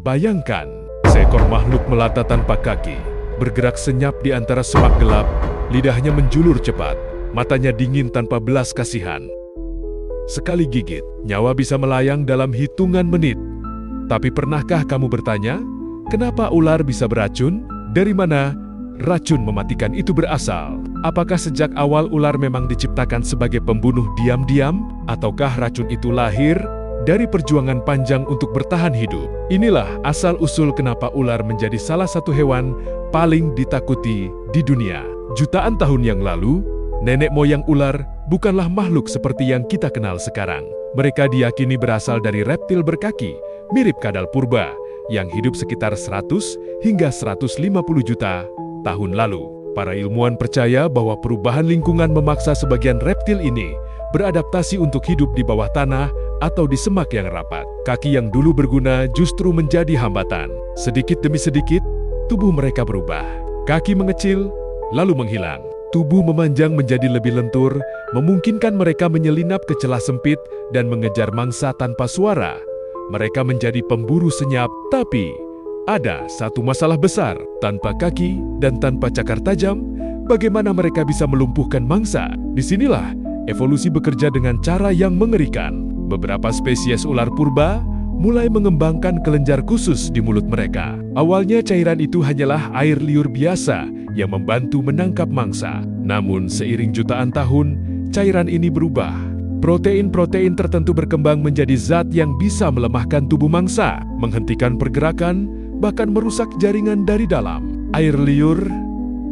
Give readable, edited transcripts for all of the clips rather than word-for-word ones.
Bayangkan, seekor makhluk melata tanpa kaki, bergerak senyap di antara semak gelap, lidahnya menjulur cepat, matanya dingin tanpa belas kasihan. Sekali gigit, nyawa bisa melayang dalam hitungan menit. Tapi pernahkah kamu bertanya, kenapa ular bisa beracun? Dari mana racun mematikan itu berasal? Apakah sejak awal ular memang diciptakan sebagai pembunuh diam-diam? Ataukah racun itu lahir dari perjuangan panjang untuk bertahan hidup? Inilah asal-usul kenapa ular menjadi salah satu hewan paling ditakuti di dunia. Jutaan tahun yang lalu, nenek moyang ular bukanlah makhluk seperti yang kita kenal sekarang. Mereka diyakini berasal dari reptil berkaki, mirip kadal purba, yang hidup sekitar 100 hingga 150 juta tahun lalu. Para ilmuwan percaya bahwa perubahan lingkungan memaksa sebagian reptil ini beradaptasi untuk hidup di bawah tanah atau di semak yang rapat. Kaki yang dulu berguna justru menjadi hambatan. Sedikit demi sedikit, tubuh mereka berubah. Kaki mengecil, lalu menghilang. Tubuh memanjang menjadi lebih lentur, memungkinkan mereka menyelinap ke celah sempit dan mengejar mangsa tanpa suara. Mereka menjadi pemburu senyap, tapi ada satu masalah besar. Tanpa kaki dan tanpa cakar tajam, bagaimana mereka bisa melumpuhkan mangsa? Disinilah evolusi bekerja dengan cara yang mengerikan. Beberapa spesies ular purba mulai mengembangkan kelenjar khusus di mulut mereka. Awalnya cairan itu hanyalah air liur biasa yang membantu menangkap mangsa. Namun seiring jutaan tahun, cairan ini berubah. Protein-protein tertentu berkembang menjadi zat yang bisa melemahkan tubuh mangsa, menghentikan pergerakan, bahkan merusak jaringan dari dalam. Air liur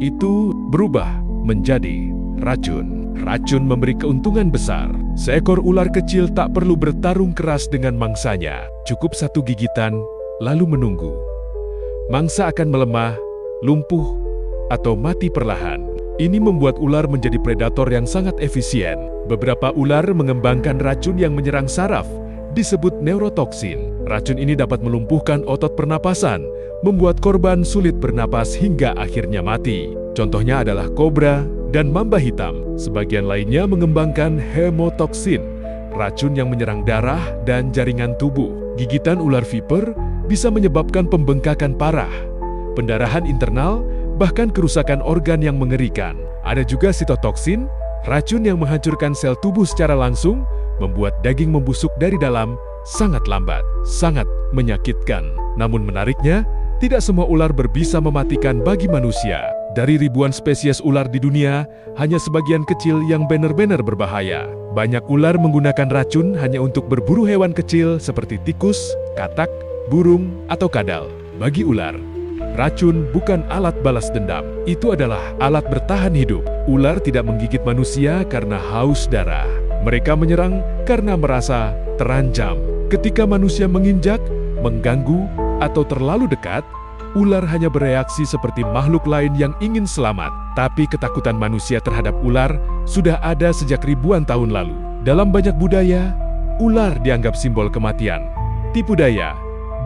itu berubah menjadi racun. Racun memberi keuntungan besar. Seekor ular kecil tak perlu bertarung keras dengan mangsanya. Cukup satu gigitan, lalu menunggu. Mangsa akan melemah, lumpuh, atau mati perlahan. Ini membuat ular menjadi predator yang sangat efisien. Beberapa ular mengembangkan racun yang menyerang saraf, disebut neurotoksin. Racun ini dapat melumpuhkan otot pernapasan, membuat korban sulit bernapas hingga akhirnya mati. Contohnya adalah kobra dan mamba hitam. Sebagian lainnya mengembangkan hemotoksin, racun yang menyerang darah dan jaringan tubuh. Gigitan ular viper bisa menyebabkan pembengkakan parah, pendarahan internal, bahkan kerusakan organ yang mengerikan. Ada juga sitotoksin, racun yang menghancurkan sel tubuh secara langsung, membuat daging membusuk dari dalam sangat lambat, sangat menyakitkan. Namun menariknya, tidak semua ular berbisa mematikan bagi manusia. Dari ribuan spesies ular di dunia, hanya sebagian kecil yang benar-benar berbahaya. Banyak ular menggunakan racun hanya untuk berburu hewan kecil seperti tikus, katak, burung, atau kadal. Bagi ular, racun bukan alat balas dendam. Itu adalah alat bertahan hidup. Ular tidak menggigit manusia karena haus darah. Mereka menyerang karena merasa terancam. Ketika manusia menginjak, mengganggu, atau terlalu dekat, ular hanya bereaksi seperti makhluk lain yang ingin selamat. Tapi ketakutan manusia terhadap ular sudah ada sejak ribuan tahun lalu. Dalam banyak budaya, ular dianggap simbol kematian, tipu daya,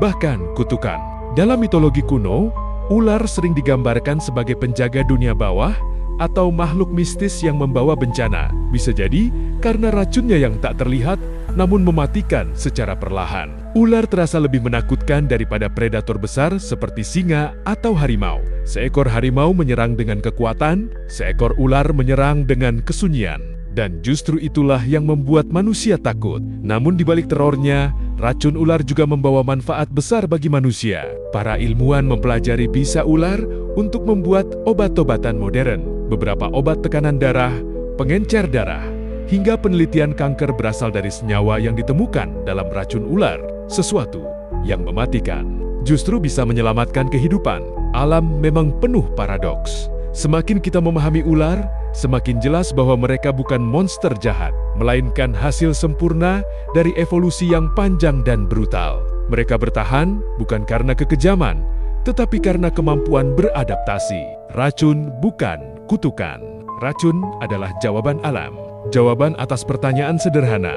bahkan kutukan. Dalam mitologi kuno, ular sering digambarkan sebagai penjaga dunia bawah atau makhluk mistis yang membawa bencana. Bisa jadi karena racunnya yang tak terlihat namun mematikan secara perlahan. Ular terasa lebih menakutkan daripada predator besar seperti singa atau harimau. Seekor harimau menyerang dengan kekuatan, seekor ular menyerang dengan kesunyian. Dan justru itulah yang membuat manusia takut. Namun di balik terornya, racun ular juga membawa manfaat besar bagi manusia. Para ilmuwan mempelajari bisa ular untuk membuat obat-obatan modern. Beberapa obat tekanan darah, pengencer darah, hingga penelitian kanker berasal dari senyawa yang ditemukan dalam racun ular. Sesuatu yang mematikan justru bisa menyelamatkan kehidupan. Alam memang penuh paradoks. Semakin kita memahami ular, semakin jelas bahwa mereka bukan monster jahat, melainkan hasil sempurna dari evolusi yang panjang dan brutal. Mereka bertahan bukan karena kekejaman, tetapi karena kemampuan beradaptasi. Racun bukan kutukan. Racun adalah jawaban alam. Jawaban atas pertanyaan sederhana.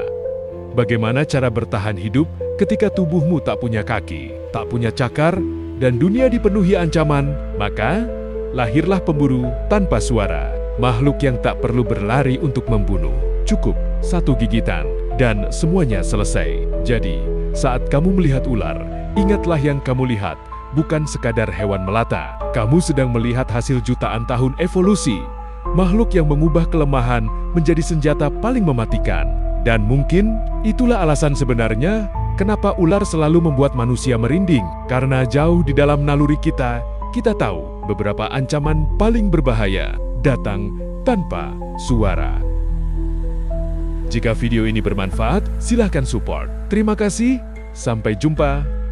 Bagaimana cara bertahan hidup ketika tubuhmu tak punya kaki, tak punya cakar, dan dunia dipenuhi ancaman? Maka, lahirlah pemburu tanpa suara. Makhluk yang tak perlu berlari untuk membunuh. Cukup satu gigitan, dan semuanya selesai. Jadi, saat kamu melihat ular, Ingatlah yang kamu lihat, bukan sekadar hewan melata. Kamu sedang melihat hasil jutaan tahun evolusi. Makhluk yang mengubah kelemahan menjadi senjata paling mematikan. Dan mungkin itulah alasan sebenarnya kenapa ular selalu membuat manusia merinding. Karena jauh di dalam naluri kita tahu beberapa ancaman paling berbahaya datang tanpa suara. Jika video ini bermanfaat, silahkan support. Terima kasih, sampai jumpa.